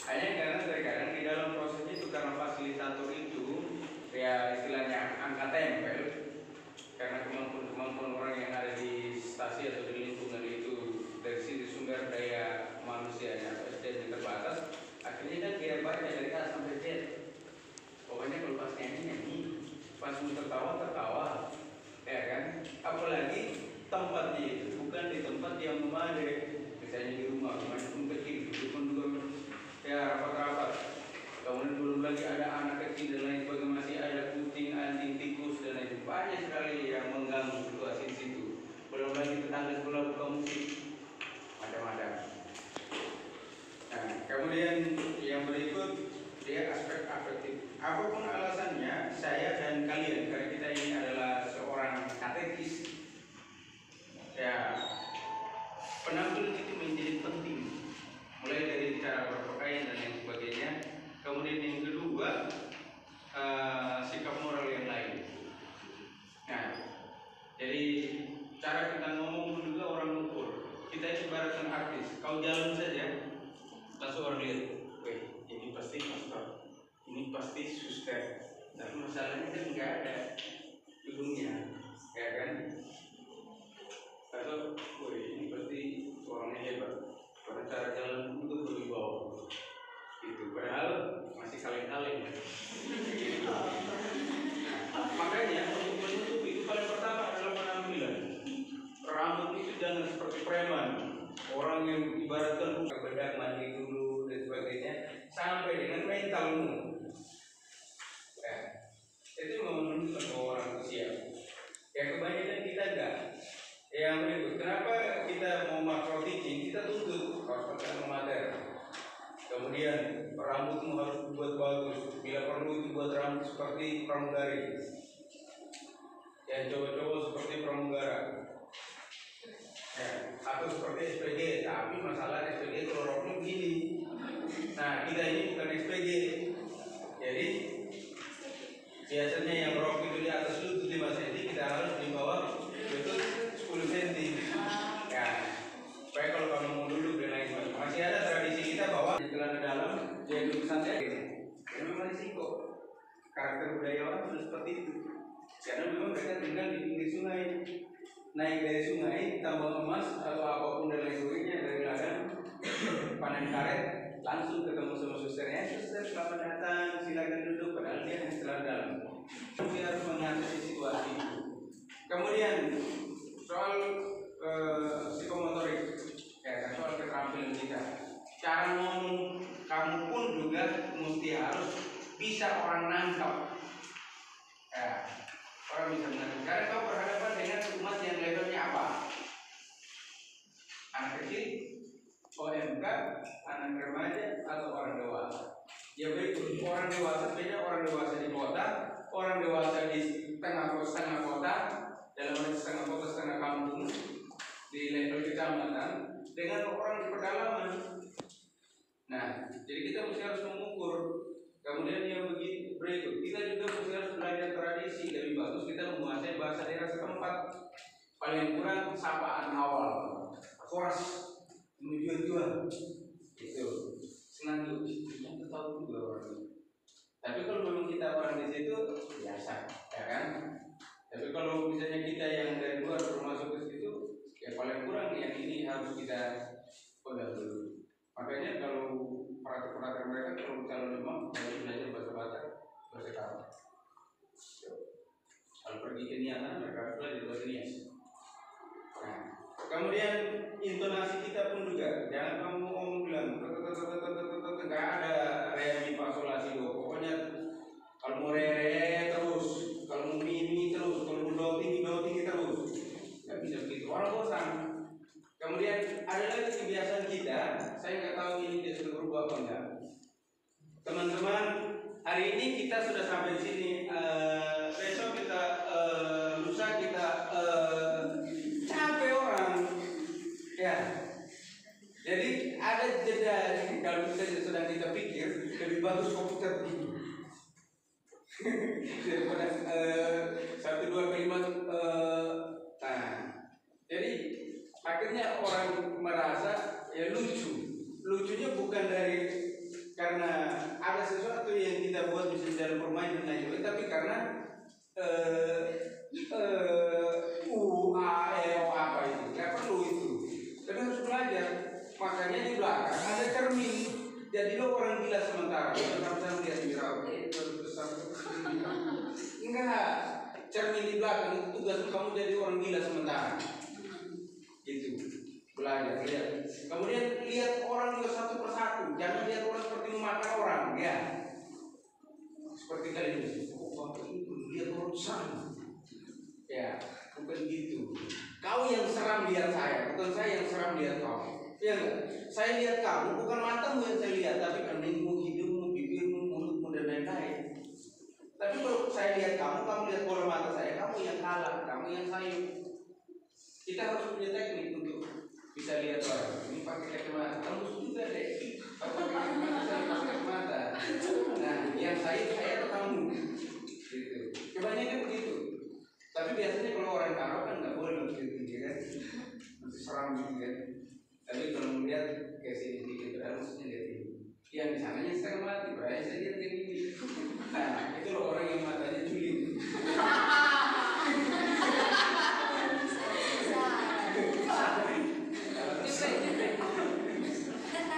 Hanya karena terkadang di dalam proses itu, karena fasilitator itu ya istilahnya angka tempel, karena kemampuan orang yang ada di stasi atau di lingkungan itu dari sisi sumber daya manusianya atau SDM terbatas, akhirnya kan dia baca dari A sampai Z. Pokoknya kalau pas nyanyi, pas mau tertawa, ya kan? Apalagi tempatnya itu bukan di tempat yang memadai, misalnya di rumah pun kecil, itu pun juga ya rapat-rapat. Kemudian belum lagi ada anak kecil dan lain sebagainya, masih ada kucing, anjing, tikus dan lain sebagainya. Banyak sekali yang mengganggu situasi di situ. Belum lagi tetangga sebelah buka musik, macam-macam. Nah, kemudian yang berikut dia aspek afektif. Apapun alasannya, saya dan kalian, karena kita ini adalah seorang katekis, ya penampilan itu menjadi penting. Mulai dari cara berpakaian dan lain sebagainya. Kemudian yang kedua, sikap moral yang lain. Nah, jadi cara kita ngomong juga orang ukur. Kita ibaratkan artis. Kau jalan saja, langsung orang lihat, weh, ini pasti pastor, ini pasti suster. Tapi masalahnya kan nggak ada hidungnya, ya kan? Atau, weh, ini pasti orangnya hebat. Pada cara jalan itu berwibawa. Itu padahal masih kaleng-kaleng. Gitu. Nah, makanya untuk menutup itu paling pertama adalah penampilan. Rambut itu jangan seperti preman, orang yang ibaratkan bedak mandi dulu dan sebagainya, sampai dengan mentalmu. Nah, itu menunjukkan bahwa orang itu siap. Ya kebanyakan kita enggak. Yang berikut, kenapa kita mau makro teaching? Kita tuntut harus pakai memater. Kemudian rambutmu harus dibuat bagus. Bila perlu itu buat rambut seperti pramugari. Yang cowok-cowok seperti pramugara. Ya, atau seperti SPG. Tapi masalah SPG kalau roknya begini. Nah, kita ini bukan SPG. Jadi biasanya yang rok itu di atas lutut 5 cm, kita harus di bawah lutut 10 cm. Ya, supaya kalau kamu mau duduk dan lain sebagainya. Masih ada tradisi kita bahwa di celana dalam dia duduk santai. Ini memang risiko. Karakter budaya orang sudah seperti itu. Karena memang mereka tinggal di pinggir sungai, naik dari sungai, tambang emas atau apapun dan lain sebagainya dari ladang, panen karet, langsung ketemu sama susternya. Suster, selamat datang, silakan duduk. Padahal dia hanya celana dalam. Dia harus mengatasi situasi itu. Kemudian soal psikomotorik, ya soal keterampilan kita. Cara ngomong kamu pun juga mesti harus bisa orang nangkap. Ya, orang bisa menangkap. Karena kau berhadapan dengan umat yang levelnya apa? Anak kecil, OMK, anak remaja, atau orang dewasa. Ya baik, orang dewasa beda, orang dewasa di kota, orang dewasa di setengah kota, dalam setengah kota, setengah kampung, di level kecamatan, dengan orang di pedalaman. Nah, jadi kita mesti harus mengukur. Kemudian yang berikut, kita juga mesti harus belajar tradisi. Lebih bagus kita menguasai bahasa daerah setempat. Paling kurang sapaan awal, koras, menuju-tujuan. Itu senang kita tahu juga orang. Tapi kalau memang kita orang di situ biasa, ya kan? Tapi kalau misalnya kita yang dari luar termasuk ke situ, ya paling kurang yang ini harus kita pegang dulu. Makanya kalau peraturan mereka kalau calon imam harus belajar bahasa Arab. Kalau pergi ke niatan mereka harus belajar bahasa niat. Nah, kemudian intonasi kita pun juga jangan kamu ngomong bilang nggak ada re mi fa sol la si do. Pokoknya kalau mau re terus, kalau mau mi terus, kalau mau do tinggi terus. Nggak bisa begitu, orang bosan. Kemudian ada lagi kebiasaan kita, saya nggak tahu ini dia sudah berubah apa enggak. Teman-teman, hari ini kita sudah sampai sini. Besok kita lusa kita capek orang, ya. Jadi ada jeda kalau kita sedang kita pikir lebih bagus komputer begini daripada satu dua kalimat. Nah, jadi akhirnya orang merasa ya lucunya bukan dari di dalam permainan dan lain sebagainya, tapi karena apa itu nggak perlu itu. Tapi harus belajar. Makanya di belakang ada cermin. Jadi lo orang gila sementara. Sama-sama lihat di raut enggak. Cermin di belakang itu tugas kamu jadi orang gila sementara. Gitu. Belajar, lihat. Kemudian lihat orang juga satu persatu. Jangan lihat orang seperti memakan orang, ya. Seperti kali ini. Bapak itu lihat orang sama. Ya, bukan gitu. Kau yang seram lihat saya, bukan saya yang seram lihat kau. Ya enggak? Saya lihat kamu, bukan matamu yang saya lihat, tapi keningmu, hidungmu, bibirmu, mulutmu, dan lain-lain. Tapi kalau saya lihat kamu lihat bola mata saya, kamu yang kalah, kamu yang sayang. Kita harus punya teknik untuk bisa lihat orang. Ini pakai kacamata, tembus juga deh. Pakai kacamata, saya pakai kacamata. Nah, yang saya atau kamu. Gitu. Coba kan begitu. Tapi biasanya kalau orang karo kan nggak boleh begitu, ya kan? Nanti seram gitu kan. Tapi kalau melihat ke sini sedikit, harusnya lihat ini. Yang di sananya setengah mati, berarti saya lihat ini. Nah, itu loh orang yang matanya juli.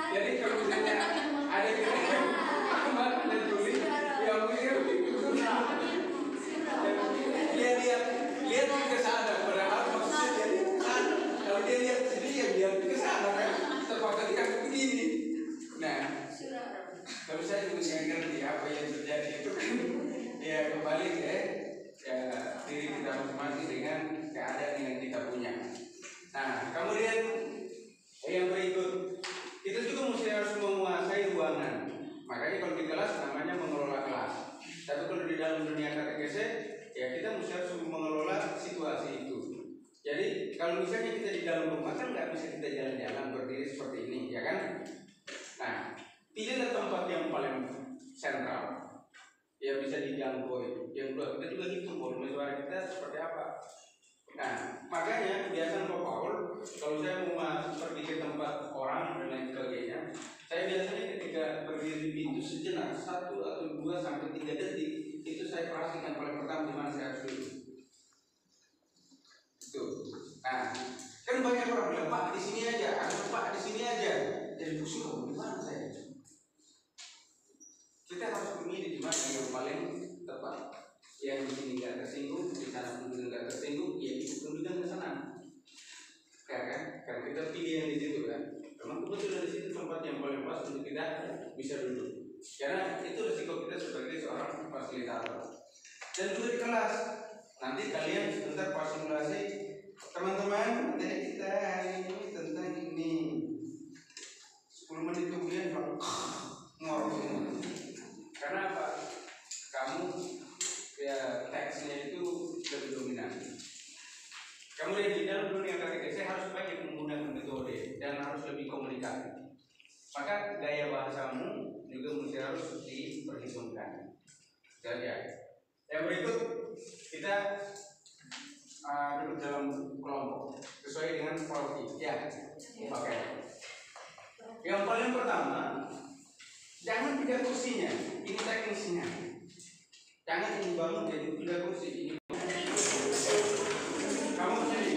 Jadi kalau misalnya ada kira-kira matanya juli, yang mikir dia lihat ke sana, padahal maksudnya dia lihat ke sana. Kalau dia lihat sini ya dia ke sana kan, terpaksa dia begini. Nah, kalau saya juga nggak ngerti apa yang terjadi itu kan, ya kembali ke diri kita masing-masing dengan keadaan yang kita punya. Nah, kemudian yang berikut, kita juga mesti harus menguasai ruangan. Makanya kalau di kelas namanya mengelola kelas. Tapi kalau di dalam dunia KTKC, ya kita mesti harus mengelola situasi itu. Jadi kalau misalnya kita di dalam rumah kan nggak bisa kita jalan-jalan berdiri seperti ini, ya kan? Nah, pilihlah tempat yang paling sentral, yang bisa dijangkau. Yang kedua, kita juga hitung volume suara kita seperti apa. Nah, makanya kebiasaan Pak Paul, kalau saya mau pergi ke tempat orang dan lain sebagainya, saya biasanya ketika berdiri di pintu sejenak 1 atau 2 sampai 3 detik, itu saya perhatikan paling pertama di mana saya harus duduk. Itu. Nah, kan banyak orang bilang, Pak di sini aja, Pak di sini aja. Jadi busuk, di mana saya? Kita harus memilih di mana yang paling tepat. Yang di sini nggak tersinggung, di sana pun nggak tersinggung, ya itu tunjukkan ke sana. Ya kan? Karena kita pilih yang di situ kan. Memang kebetulan di situ tempat yang paling pas untuk kita bisa duduk. Karena itu resiko kita sebagai seorang fasilitator. Dan juga di kelas, nanti kalian sebentar pas simulasi, teman-teman, materi kita hari ini tentang ini. 10 menit kemudian ngorong. Karena apa? Kamu ya teksnya itu lebih dominan. Kemudian di dalam dunia KTKC harus banyak menggunakan metode dan harus lebih komunikatif. Maka gaya bahasamu juga mesti harus diperhitungkan. Jadi yang berikut kita duduk dalam kelompok sesuai dengan politik. Ya, oke. Yang paling pertama, jangan pindah kursinya. Ini teknisnya. Jangan ini bangun jadi pindah kursi. Ini kamu sini.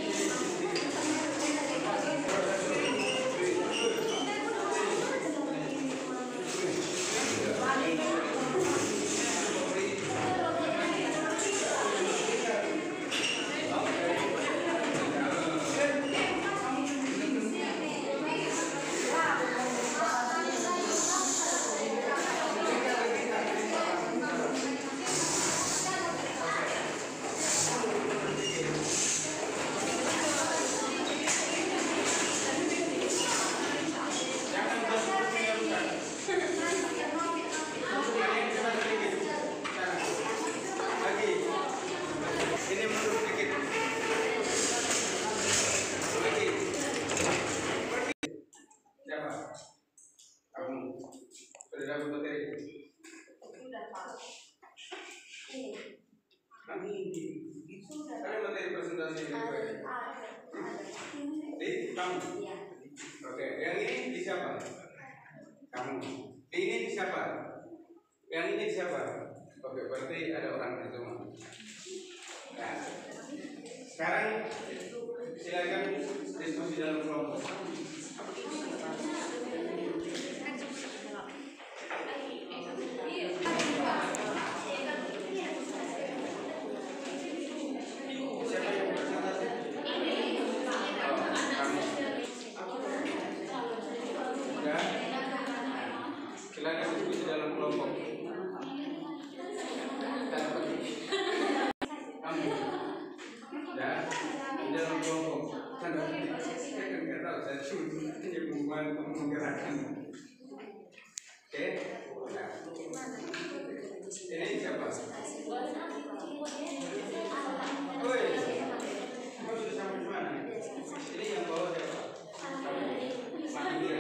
Oke, yang ini di siapa? Kamu. Ini di siapa? Yang ini di siapa? Oke, berarti ada orang di rumah. Nah, sekarang silakan diskusi dalam kelompok. Silakan diskusi dalam kelompok. Ya, di dalam kelompok. Tanda petik. Saya kan nggak tahu. Saya cuma hanya membantu menggerakkan. Oke. Nah. Ini siapa? Oi. Kamu sudah sampai di mana? Ini yang bawa siapa? Mati dia.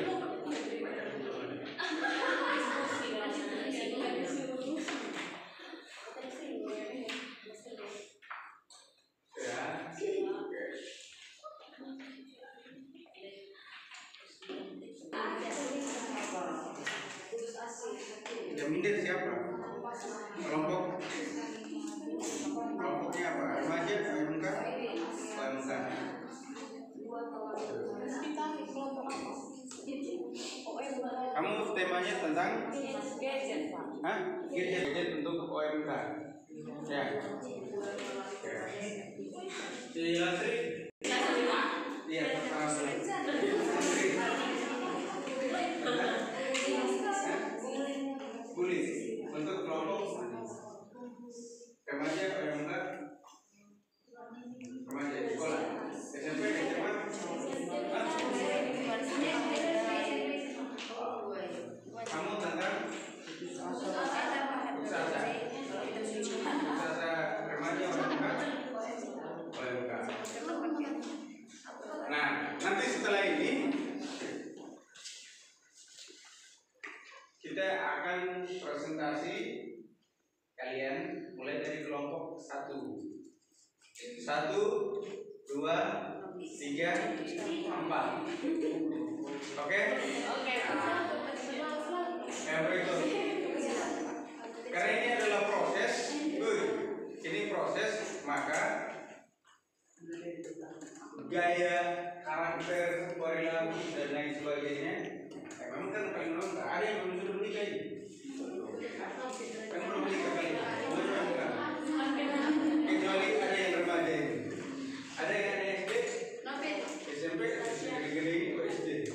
Yang minder siapa? Kelompoknya apa? Remaja, OMK, OMK. Kamu temanya tentang gadget untuk OMK. Ya. Si Lasri. Iya, Bulis untuk kelompok remaja OMK, remaja di sekolah, SMP, SMA. Kamu tentang usaha remaja OMK. Nah, nanti setelah ini kita akan presentasi kalian mulai dari kelompok 1, 2, 3, 4. Oke? Yang berikut. Karena ini adalah proses, ini proses, maka gaya, karakter, perilaku dan lain sebagainya. Memang kan paling orang nggak ada yang belum sudah menikah ini. Kan belum menikah kali. Kecuali ada yang remaja ini. Ada yang ada SD, SMP, gede-gede ini kok SD.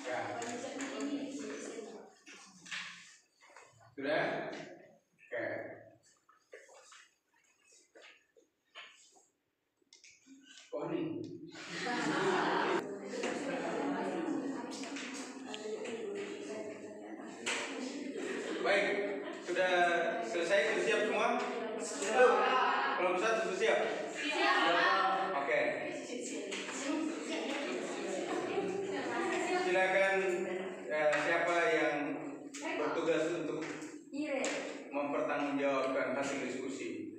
Ya. Sudah? Oke. Oh nih. Baik, sudah selesai, sudah siap semua? Kelompok 1 sudah siap? Siap. Oke. Silakan siapa yang bertugas untuk mempertanggungjawabkan hasil diskusi.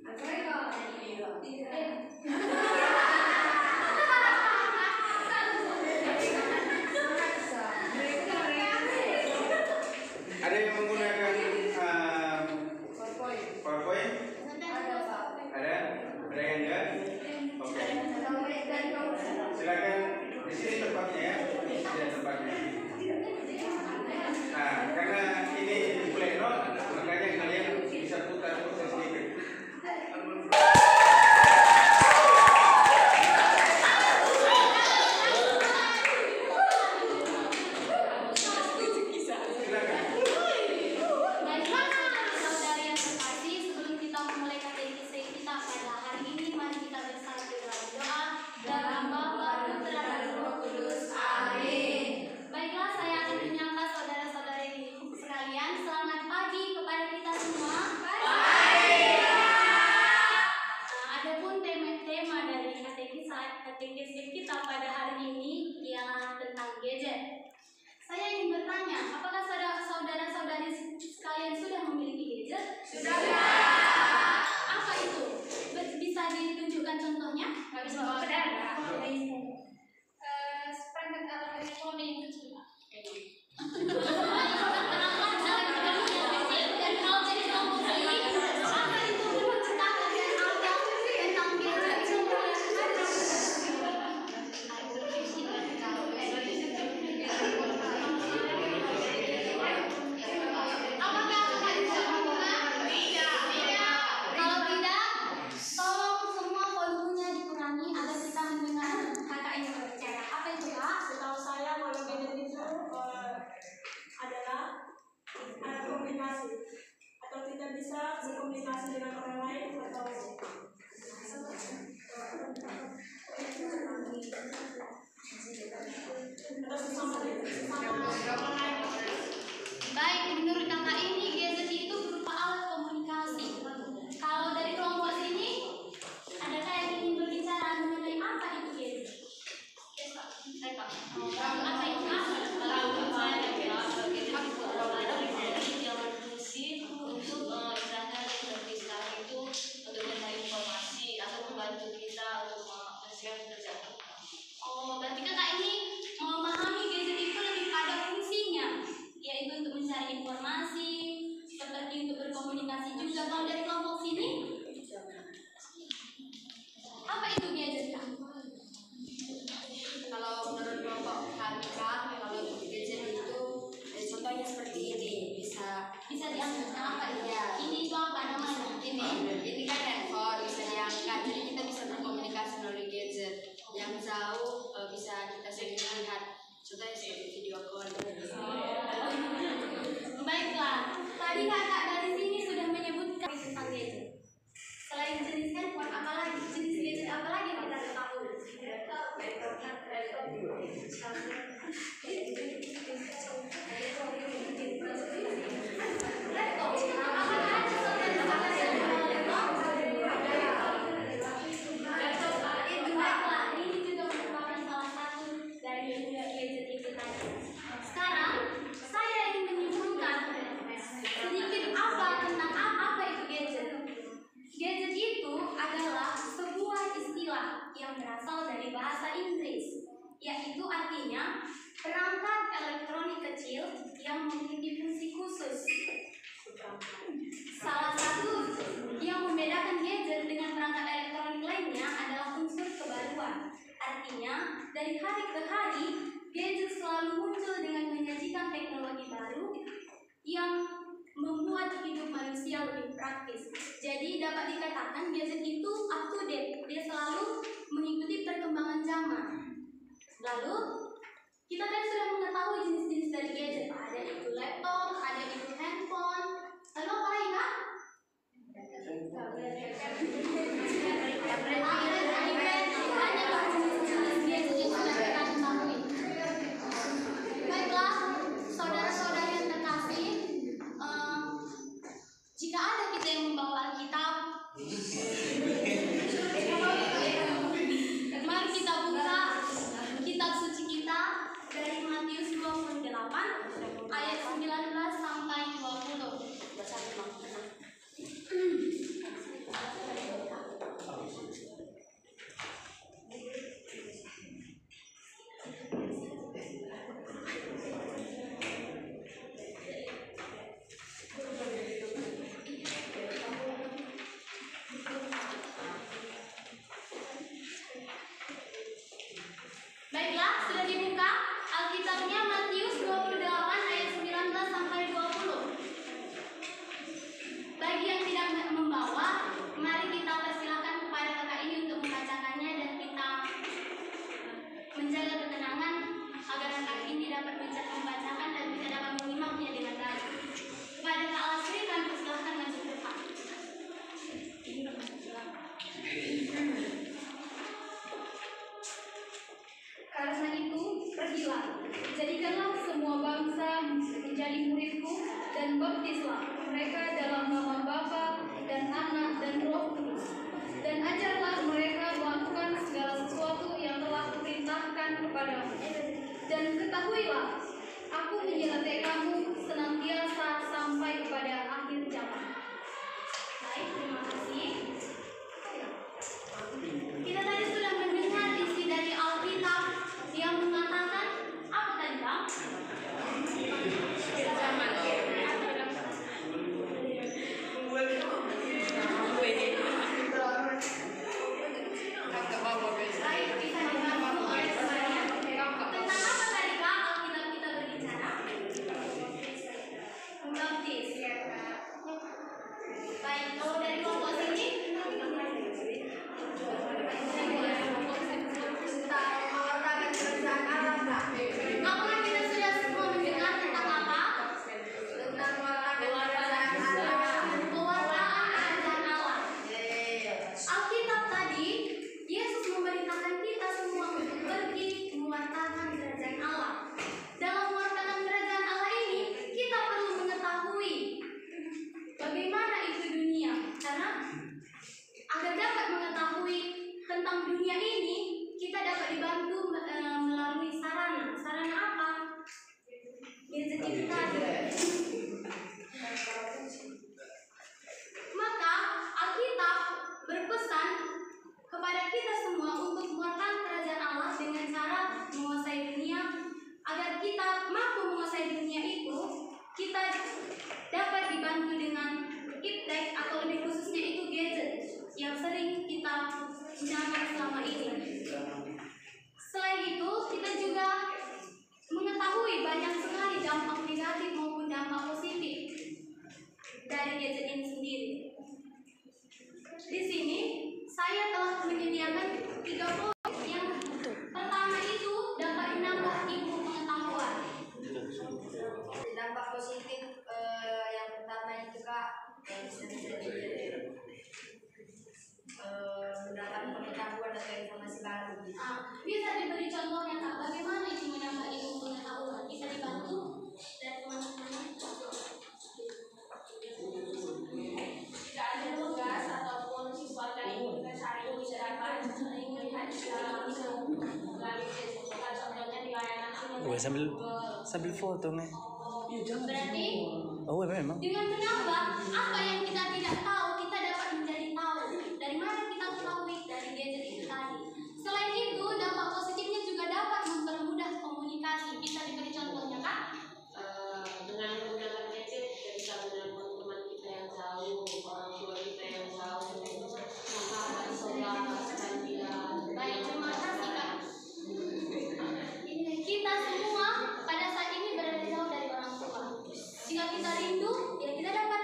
Ada yang menggunakan PowerPoint? Ada? Ada yang enggak? Oke. Silakan di sini tempatnya ya. Di sini tempatnya. Nah, karena ini pleno, makanya kalian bisa putar sedikit. berkomunikasi dengan orang lain atau Baik, menurut kakak ini gadget itu berupa alat komunikasi. Kalau dari kelompok sini, adakah yang ingin berbicara mengenai apa itu gadget? Apa itu? Oh, berarti kakak ini memahami gadget itu lebih pada fungsinya, yaitu untuk mencari informasi, seperti untuk berkomunikasi juga. Kalau dari kelompok sini, apa itu gadget? Kalau menurut kelompok Harika, kalau gadget itu contohnya seperti ini, bisa diangkat apa ya? Ini itu apa namanya? Ini kan handphone, bisa diangkat, jadi kita bisa berkomunikasi melalui gadget. Yang jauh bisa kita sering lihat, contohnya seperti video call. Baiklah, tadi kakak dari sini sudah menyebutkan tentang gadget. Selain jenis handphone, apa lagi? Jenis gadget apa lagi yang kita ketahui? Sekarang saya ingin menyimpulkan sedikit tentang apa itu gadget. Gadget itu adalah sebuah istilah yang berasal dari bahasa Inggris, yaitu artinya perangkat elektronik kecil yang memiliki fungsi khusus. Salah satu yang membedakan gadget dengan perangkat elektronik lainnya adalah unsur kebaruan. Artinya, dari hari ke hari, gadget selalu muncul dengan menyajikan teknologi baru yang membuat hidup manusia lebih praktis. Jadi dapat dikatakan gadget itu up to date. Dia selalu mengikuti perkembangan zaman. Lalu kita kan sudah mengetahui jenis-jenis dari gadget. Ada itu laptop, ada itu handphone. Lalu apa lagi kak? Baiklah, saudara-saudara yang terkasih, jika ada kita yang membawa Alkitab, mari kita buka kitab suci kita dari Matius 28 ayat 19 sampai 20. Baiklah, sudah dibuka Alkitabnya Matius 28 ayat 19 sampai 20. Bagi yang tidak membawa, mari kita persilakan kepada kakak ini untuk membacakannya dan kita menjaga ketenangan agar kakak ini dapat membacakan dan kita dapat menyimaknya dengan baik. Kepada Kak Lasri, kami persilakan maju ke depan. Karena itu, pergilah, jadikanlah semua bangsa menjadi muridku dan baptislah mereka dalam nama Bapa dan Anak dan Roh Kudus, dan ajarlah mereka melakukan segala sesuatu yang telah kuperintahkan kepadamu. Dan ketahuilah, aku menyertai kamu senantiasa sampai kepada akhir zaman. Baik, terima kasih. Kita tadi sudah mendengar isi dari Alkitab yang mengatakan apa tadi Bang? Baik, bisa dibantu oleh saya. Tentang apa tadi Kak Alkitab mampu menguasai dunia itu, kita dapat dibantu dengan iptek atau lebih khususnya itu gadget yang sering kita gunakan selama ini. Selain itu, kita juga mengetahui banyak sekali dampak negatif maupun dampak positif dari gadget ini sendiri. Di sini saya telah menyediakan 3 poin. Yang pertama itu dapat menambah ilmu pengetahuan. Dampak positif yang pertama itu Kak, bisa mendapat pengetahuan atau informasi baru. Bisa diberi contohnya Kak, bagaimana itu menambah ilmu pengetahuan? Bisa dibantu dari teman-teman? Jika ada tugas ataupun siswa dari tugas hari ini bisa dapat melihat secara langsung melalui Facebook. Contohnya di layanan sambil foto nih. Berarti Memang. dengan menambah apa yang kita tidak tahu, kita dapat menjadi tahu. Dari mana kita ketahui? Dari gadget itu tadi. Selain itu, dampak positifnya juga dapat mempermudah komunikasi. Bisa diberi contohnya Kak? dengan menggunakan gadget kita bisa menelpon teman kita yang jauh, orang tua kita yang jauh, sahabat saudara sekalian. Baik, terima kasih Kak. Kita semua pada saat ini berada jauh dari orang tua. Jika kita rindu, ya kita dapat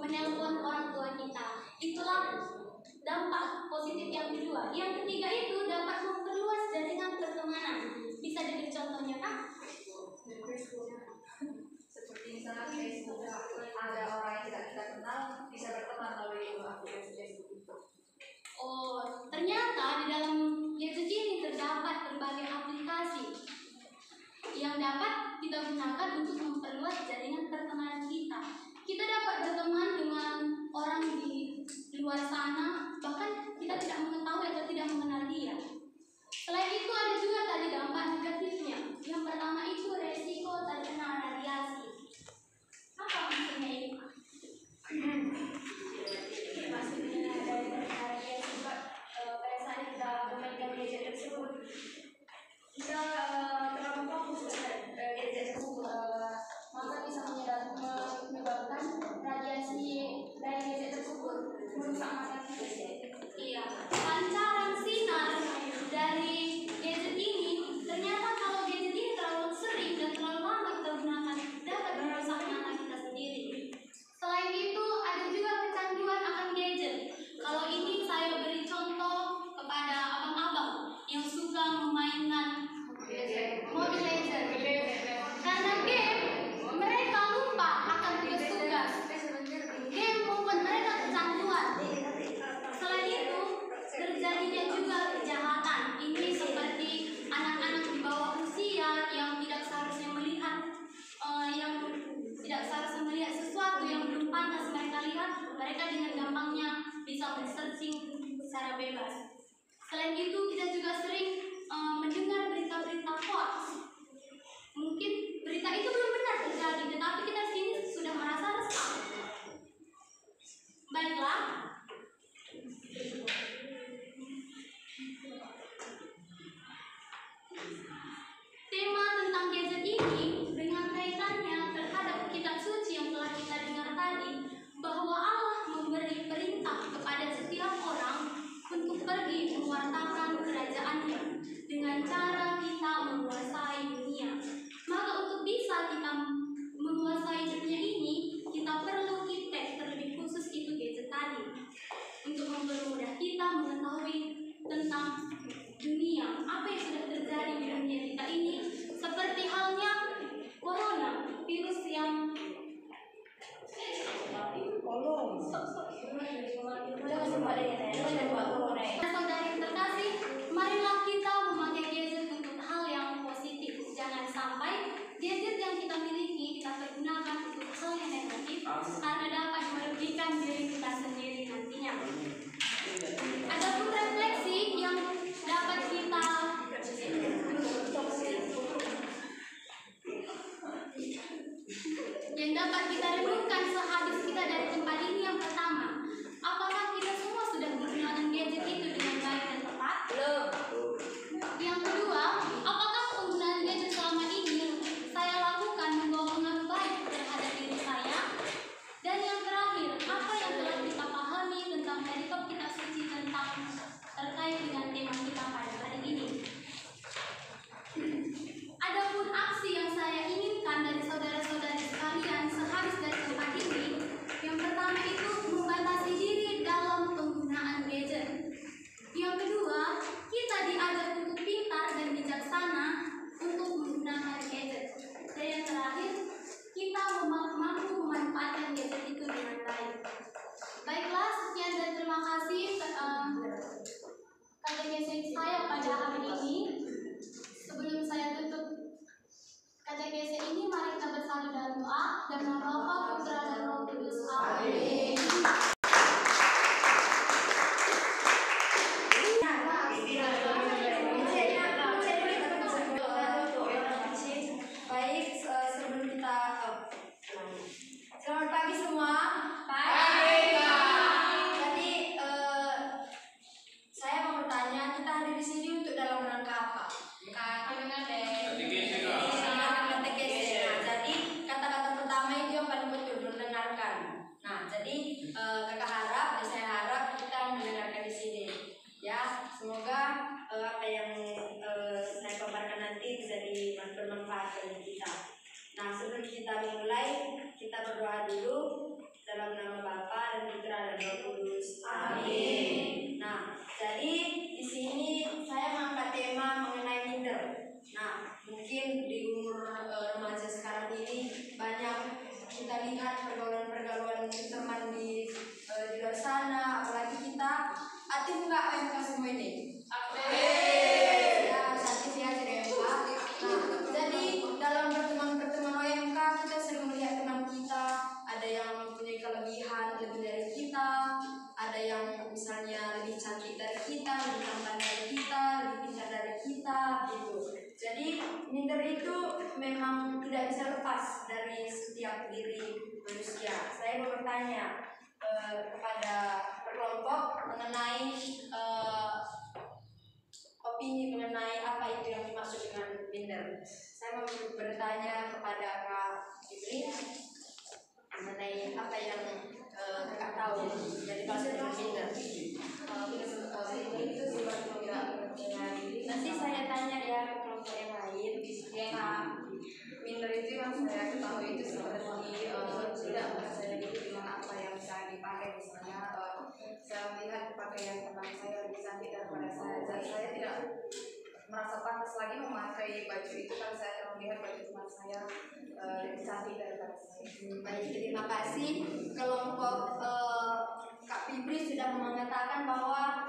menelpon orang tua kita. Itulah dampak positif yang kedua. Yang ketiga itu dapat memperluas jaringan pertemanan. Bisa diberi contohnya Kak? Seperti misalnya Facebook, ada orang yang tidak kita kenal bisa berteman melalui aplikasi Facebook itu. Oh, ternyata di dalam gadget ini terdapat berbagai aplikasi yang dapat kita gunakan untuk memperluas jaringan pertemanan kita. Kita dapat berteman dengan orang di luar sana, bahkan kita tidak mengetahui atau tidak mengenal dia. Selain itu ada juga tadi dampak negatifnya. Yang pertama itu resiko terkena radiasi. Apa maksudnya ini? Maksudnya dari radiasi pada saat kita memainkan gadget tersebut kita terlalu fokus pada gadget tersebut, maka bisa menyebabkan radiasi dari gadget tersebut merusak mata kita. Iya, pancaran sinar dari gadget ini ternyata kalau gadget ini terlalu sering dan terlalu lama kita gunakan dapat merusak mata kita sendiri. Selain itu ada juga kecanduan akan gadget. Kalau ini saya beri contoh kepada abang-abang yang suka memainkan Mobile Legends. Karena game mereka lupa akan tugas-tugas. Game membuat mereka kecanduan. Selain itu, terjadinya juga kejahatan. Ini seperti anak-anak di bawah usia yang tidak seharusnya melihat sesuatu yang belum pantas mereka lihat. Mereka dengan gampangnya bisa men-searching secara bebas. Selain itu, kita juga sering mendengar berita-berita hoax. Mungkin berita itu belum benar terjadi, tetapi kita sini sudah merasa resah. Baiklah. Tema tentang gadget ini dengan kaitannya terhadap kitab suci yang telah kita dengar tadi, bahwa Allah memberi perintah kepada setiap orang untuk pergi mewartakan kerajaannya dengan cara kita menguasai dunia. Maka untuk bisa kita menguasai dunia ini, kita perlu iptek, terlebih khusus itu gadget tadi, untuk mempermudah kita mengetahui tentang dunia, apa yang sudah terjadi di dunia kita ini, seperti halnya corona, virus yang saudari terkasih, marilah kita memakai gadget untuk hal yang positif. Jangan sampai gadget yang kita miliki kita pergunakan untuk hal yang negatif, karena dapat merugikan diri kita sendiri nantinya. Adapun refleksi yang dapat kita renungkan sehabis kita dari tempat ini. Yang pertama, apakah kita semua sudah menggunakan gadget itu dengan baik dan tepat? Belum. Yang kedua, apakah penggunaan gadget selama ini GC ini, mari kita bersatu dalam doa dan nama Bapa, Putra dan Roh Kudus. Amin. Baik, sebelum kita selamat pagi semua. Jadi saya mau bertanya, kita hadir di sini untuk dalam rangka apa? Jadi kata-kata pertama itu yang paling betul, mendengarkan. Nah, jadi kakak harap dan saya harap kita mendengarkan di sini. Ya, semoga apa yang saya paparkan nanti bisa bermanfaat bagi kita. Nah, sebelum kita memulai, kita berdoa dulu dalam nama Bapa dan Putra dan Roh Kudus. Amin. Nah, jadi di sini saya mengangkat tema mengenai minder. Nah, mungkin di umur remaja sekarang ini banyak kita lihat pergaulan-pergaulan teman di luar sana, apalagi kita aktif nggak OMK semua ini? Ya, aktif ya jadi OMK. Nah, jadi dalam pertemuan OMK kita sering melihat teman kita ada yang mempunyai kelebihan lebih dari kita, ada yang misalnya lebih cantik dari kita, lebih tampan dari kita, lebih pintar dari kita, gitu. Jadi minder itu memang tidak bisa lepas dari setiap diri manusia. Saya mau bertanya kepada kelompok mengenai opini mengenai apa itu yang dimaksud dengan minder. Saya mau bertanya kepada Kak Ibri mengenai apa yang Kakak tahu dari maksud dengan minder. Itu nanti saya tanya ya ke kelompok yang lain. Nah, Minder itu yang saya ketahui itu seperti tidak saya dengan apa yang bisa dipakai, misalnya saya melihat pakaian teman saya lebih cantik daripada saya dan saya tidak merasa pantas lagi memakai baju itu kan saya akan melihat baju teman saya lebih cantik daripada saya. Baik, terima kasih. Kelompok Kak Fibri sudah mengatakan bahwa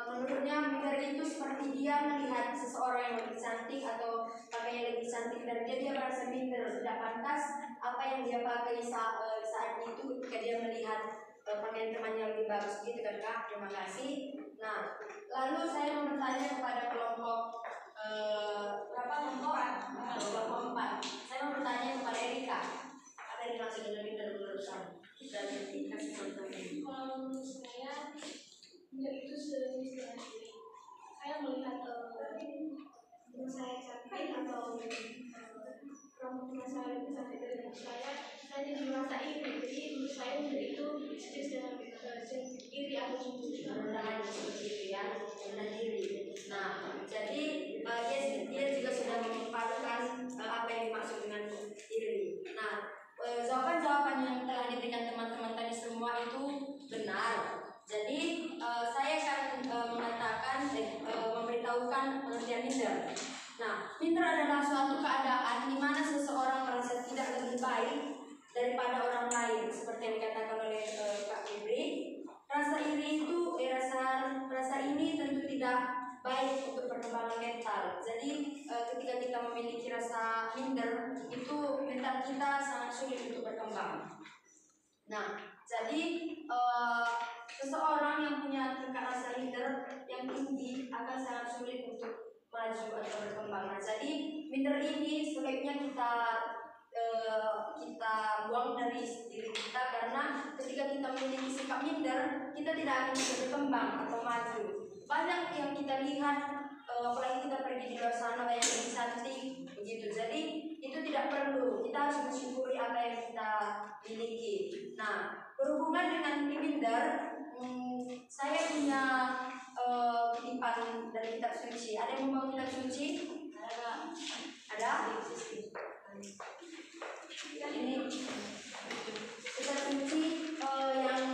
menurutnya minder itu seperti dia melihat seseorang yang lebih cantik atau pakai yang lebih cantik dari dia merasa minder, tidak pantas apa yang dia pakai saat itu ketika dia melihat pakaian temannya lebih bagus, gitu kan Kak? Terima kasih. Nah, lalu saya mau bertanya kepada kelompok berapa kelompok? Kelompok 4. Saya mau bertanya kepada Erika. Apa yang dimaksud dengan minder menurut kamu? Dan dikasih contoh. Kalau menurut saya, minder itu sejenis dengan diri. Saya melihat teman saya cantik atau teman saya lebih cantik dari saya jadi merasa iri. Jadi menurut saya minder itu sejenis dengan iri atau cemburu. Rendahan seperti itu ya, rendah diri. Nah, jadi dia juga sudah memaparkan apa yang dimaksud dengan iri. Nah, jawaban-jawaban yang telah diberikan teman-teman tadi semua itu benar. Jadi saya akan mengatakan memberitahukan pengertian minder. Nah, minder adalah suatu keadaan di mana seseorang merasa tidak lebih baik daripada orang lain, seperti yang dikatakan oleh Kak Fibri. Rasa iri itu, rasa ini tentu tidak baik untuk perkembangan mental. Jadi ketika kita memiliki rasa minder, itu mental kita sangat sulit untuk berkembang. Nah, jadi seseorang yang punya tingkat rasa minder yang tinggi akan sangat sulit untuk maju atau berkembang. Nah, jadi minder ini sebaiknya kita buang dari diri kita, karena ketika kita memiliki sikap minder, kita tidak akan bisa berkembang atau maju. Banyak yang kita lihat, apalagi kita pergi di luar sana banyak yang cantik begitu. Jadi itu tidak perlu. Kita harus mensyukuri apa yang kita miliki. Nah, berhubungan dengan minder, saya punya kutipan dari kitab suci. Ada yang membawa kitab suci? Ada? Ini kitab suci yang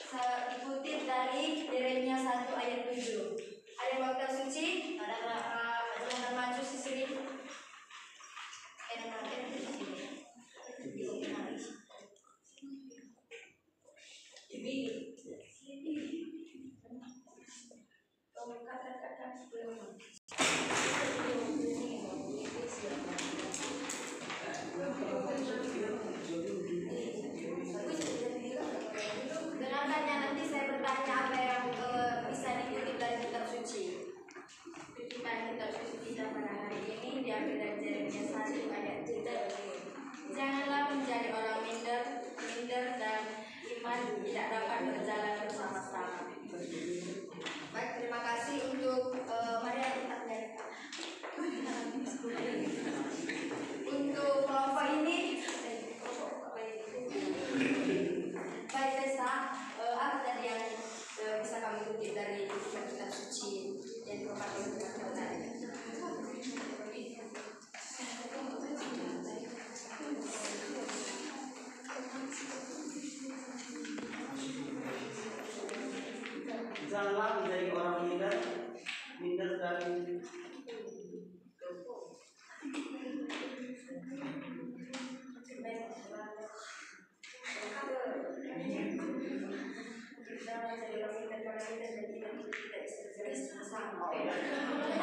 saya ikuti dari Yeremia 1 ayat 7. Ada yang bawa kitab suci? Ada maju sisiri.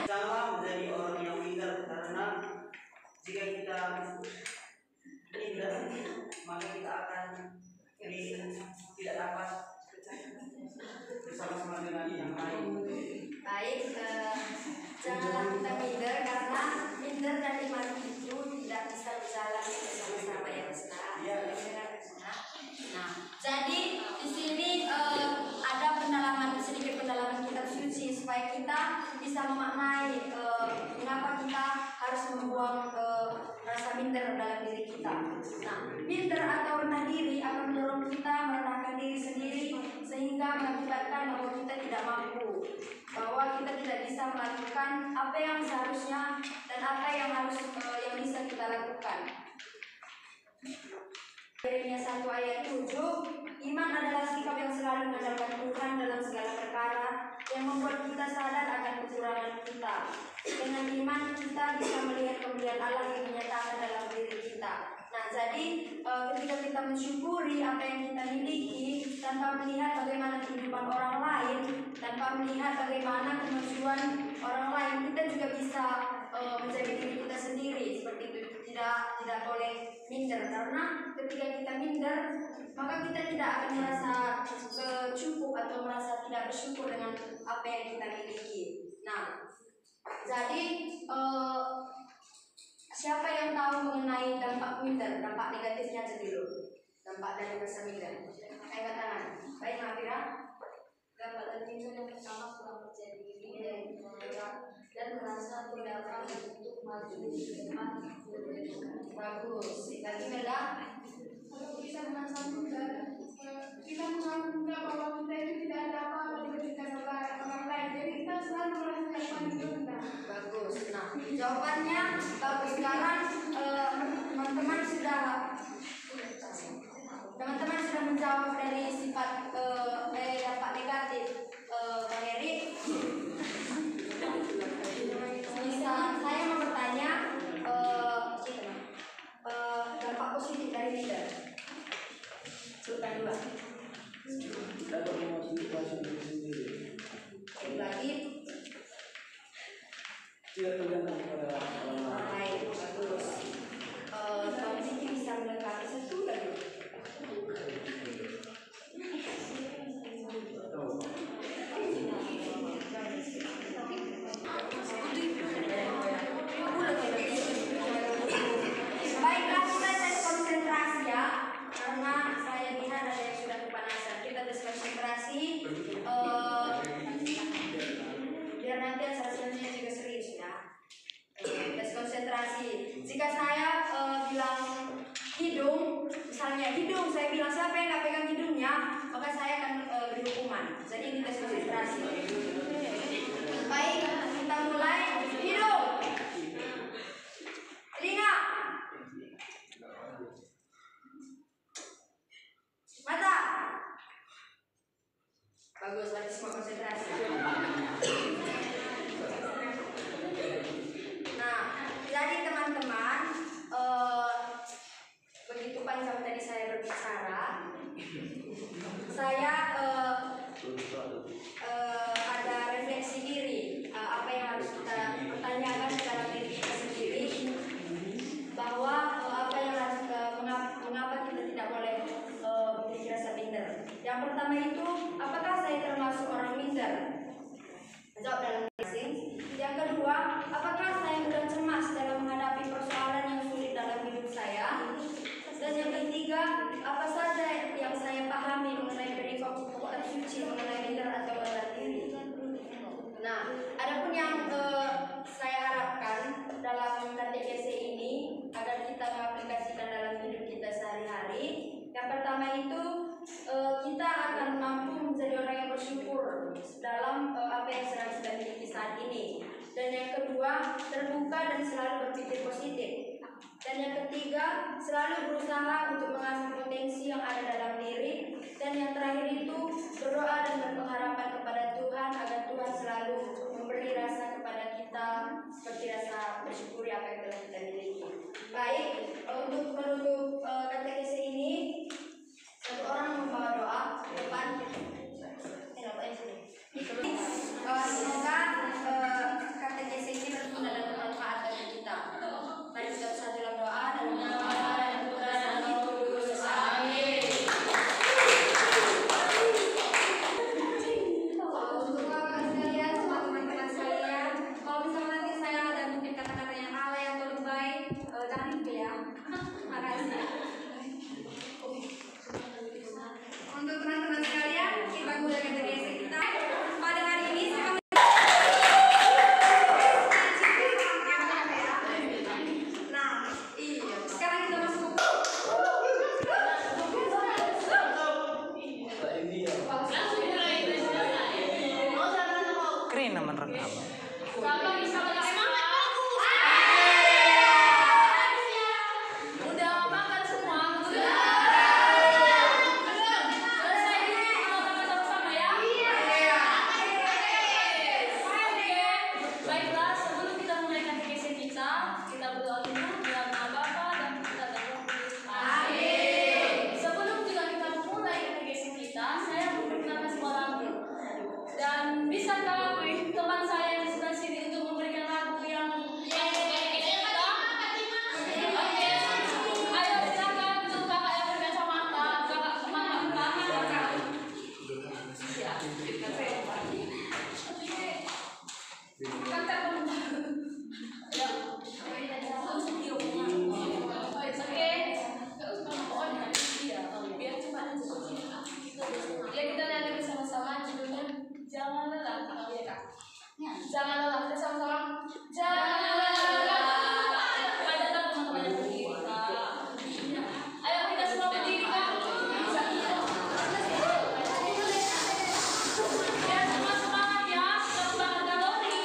Janganlah menjadi orang yang minder, karena jika kita minder maka kita akan tidak dapat bersama-sama dengan yang lain. Baik, janganlah kita minder, karena minder dan iman itu tidak bisa berjalan bersama-sama ya Mas. Nah, jadi di sini ada sedikit pendalaman kitab suci supaya kita bisa memaknai mengapa kita harus membuang rasa minder dalam diri kita. Nah, minder atau rendah diri akan mendorong kita merendahkan diri sendiri sehingga mengakibatkan bahwa kita tidak mampu, bahwa kita tidak bisa melakukan apa yang seharusnya dan apa yang bisa kita lakukan. Yeremia 1 ayat 7, iman adalah sikap yang selalu mengandalkan Tuhan dalam segala perkara yang membuat kita sadar akan kekurangan kita. Dengan iman kita bisa melihat kemuliaan Allah yang dinyatakan dalam diri kita. Nah, jadi ketika kita mensyukuri apa yang kita miliki tanpa melihat bagaimana kehidupan orang lain, tanpa melihat bagaimana kemajuan orang lain, kita juga bisa menjaga diri kita sendiri seperti itu. Tidak boleh minder, karena ketika kita minder maka kita tidak akan merasa cukup atau merasa tidak bersyukur dengan apa yang kita miliki. Nah, jadi siapa yang tahu mengenai dampak minder, dampak negatifnya aja dulu, dampak dari rasa minder? Angkat tangan. Baik, Mafira. Dampak dari minder yang pertama, kurang percaya diri dan merasa tidak dapat untuk maju di depan. Bagus. Lagi Mela. Kalau kita merasa minder, kita menganggap bahwa kita itu tidak ada apa-apa dibandingkan orang lain. Jadi kita selalu merasa yang paling rendah. Bagus. Nah, jawabannya bagus. Sekarang teman-teman sudah menjawab dari sifat dampak negatif. Bang Eri, saya mau bertanya dampak positif dari minder. Sebutkan dua. Dapat memotivasi diri sendiri. Lagi. Tidak tergantung pada orang lain. Baik, bagus. Bang Siti bisa melengkapi satu lagi. Baiklah, kita tes konsentrasi ya, karena saya lihat ada yang sudah kepanasan. Kita tes konsentrasi, biar nanti hasilnya juga serius ya. Tes konsentrasi. Jika saya bilang hidung, misalnya hidung, saya bilang siapa yang nggak pegang hidungnya, maka saya akan beri hukuman. Jadi ini tes konsentrasi. Baik, kita mulai. Hidung, telinga, mata. Bagus, lagi semua konsentrasi. Nah, jadi teman-teman, begitu panjang tadi saya berbicara, saya ada refleksi diri, apa yang harus kita pertanyakan dalam diri kita sendiri, bahwa apa yang harus mengapa kita tidak boleh memiliki rasa minder. Yang pertama itu, apakah saya termasuk orang minder? Jawab dalam masing. Yang kedua, apakah saya mudah cemas dalam menghadapi persoalan yang sulit dalam hidup saya? Dan yang ketiga, apa saja yang saya pahami mengenai pokok suci mengenai minder atau rendah diri? Nah, adapun yang saya harapkan dalam KTKC ini agar kita mengaplikasikan dalam hidup kita sehari-hari. Yang pertama itu, kita akan mampu menjadi orang yang bersyukur dalam apa yang sedang kita miliki saat ini. Dan yang kedua, terbuka dan selalu berpikir positif. Dan yang ketiga, selalu berusaha untuk mengasah potensi yang ada dalam diri. Dan yang terakhir itu, berdoa dan berpengharapan kepada Tuhan agar Tuhan selalu memberi rasa kepada kita seperti rasa bersyukuri apa yang telah kita miliki. Baik, untuk menutup KTKC ini, satu orang membawa doa ke depan. Semoga dulu ya. Makasih. Untuk teman-teman sekalian, kita mulai kategori kita. Pada hari ini saya sekarang kita masuk Keren naman rekam. Udah makan semua? Selesai sama-sama ya? Baiklah, sebelum kita mulai katekesi kita berdoa dulu dalam nama Bapa dan Putra dan Roh Kudus. Amin. Sebelum juga kita mulai katekesi kita, saya memperkenalkan sebuah lagu. Dan bisakah teman saya di sebelah sini untuk memberikan lagu yang kita? Oke. Ayo silakan untuk kakak yang berkacamata, kakak semangat. Ya. Ya, kita lihat bersama-sama judulnya Jangan Lelah. Jangan lelah, kita sama-sama. Jangan lelah. Pada teman-teman yang berdiri, Kak. Ayo kita semua berdiri, Kak. Ya, semua semangat ya. Semangat galori.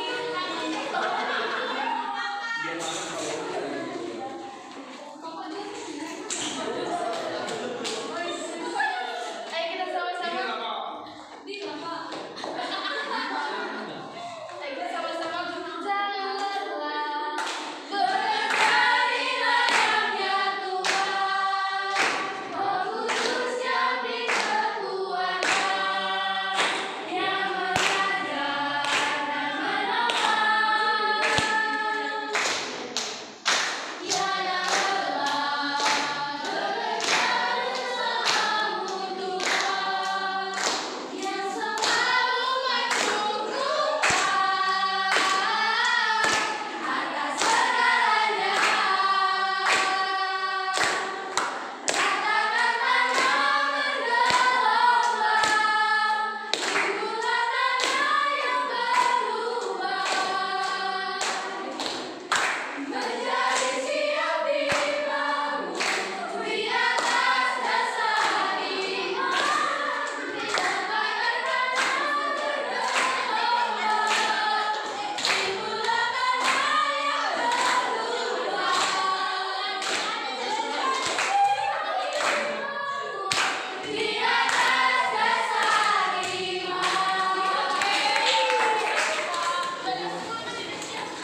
Ayo kita sama-sama. Di Bapak. Ayo kita sama-sama. Jangan lelah. Berkarilah ya Tuhan. Roh Kudus yang beri kekuatan, yang mengajar dan menolong. Jangan lelah. Berkari bersamamu Tuhan, yang selalu mencukupkan atas segalanya. Ratakan tanah bergelombang, ikulah tanah yang berubah, menjadi siap dibangun di atas dasar iman. Didamaikan tanah bergelombang, ikulah tanah yang berubah, di atas dasar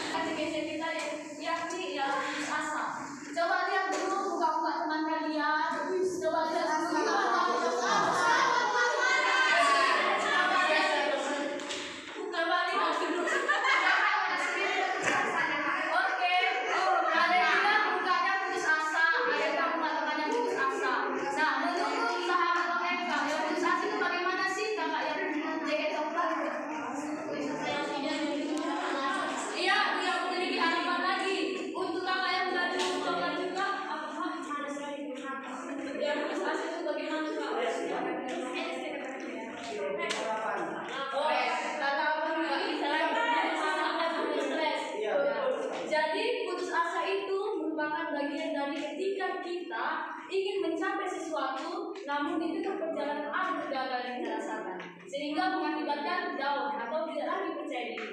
kategori kita yakni putus asa. Coba lihat dulu muka-muka teman kalian. Coba lihat putus asa. Coba lihat dulu. Oke, ada yang bilang mukanya putus asa, ada yang bilang muka temannya putus asa. Nah, menurut sahabat atau Eka, yang putus asa itu bagaimana sih kakak yang jaket coklat? Iya, dia memiliki harapan lagi. Untuk kakak yang baju coklat juga, apakah ada sekali yang putus asa itu bagaimana kak? Oh, kakak memiliki stres. Jadi putus asa itu merupakan bagian dari ketika kita ingin mencapai sesuatu, namun di tengah perjalanan ada kegagalan yang kita rasakan, sehingga mengakibatkan down atau tidak lagi percaya diri.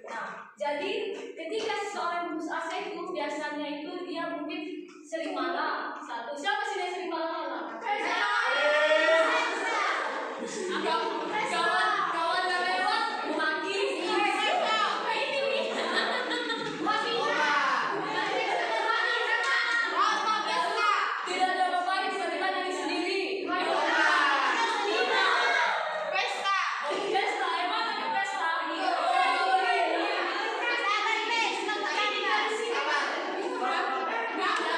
Nah, jadi ketika seseorang putus asa itu biasanya itu dia mungkin sering marah. Satu, siapa sih yang sering marah-marah? Kawan yang lewat memaki. Tidak ada apa-apa, tiba-tiba diri sendiri. Pesta, emang ada pesta? Pesta.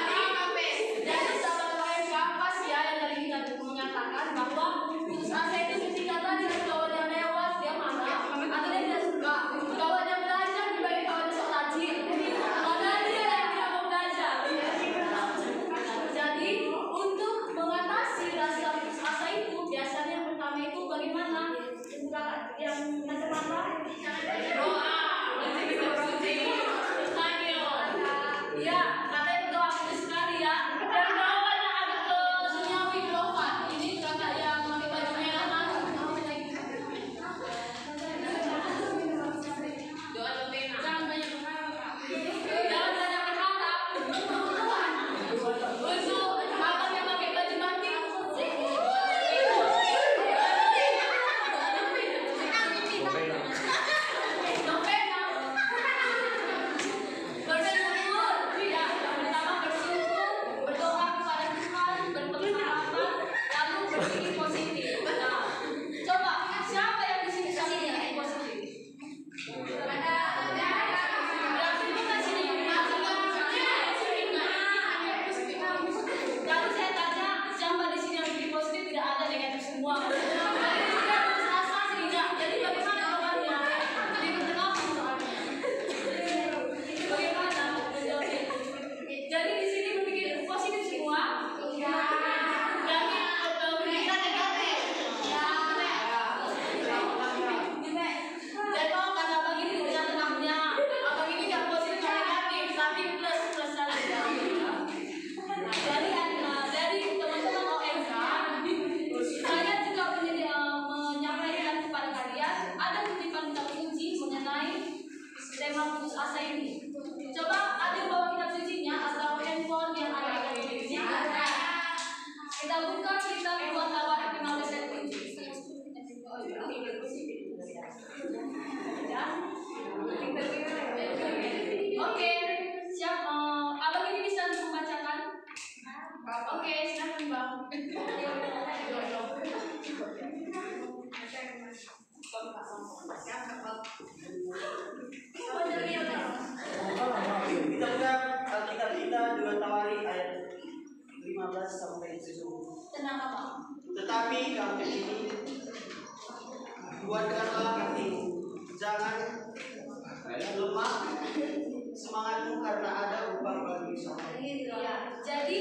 Oke, silakan Bang. Kita buka Alkitab kita 2 Tawari ayat 15 sampai 7. Tenang Bang. Tetapi kamu ini kuatkanlah hatimu, jangan lemah semangatmu karena ada upah bagi Tuhan. Iya. Jadi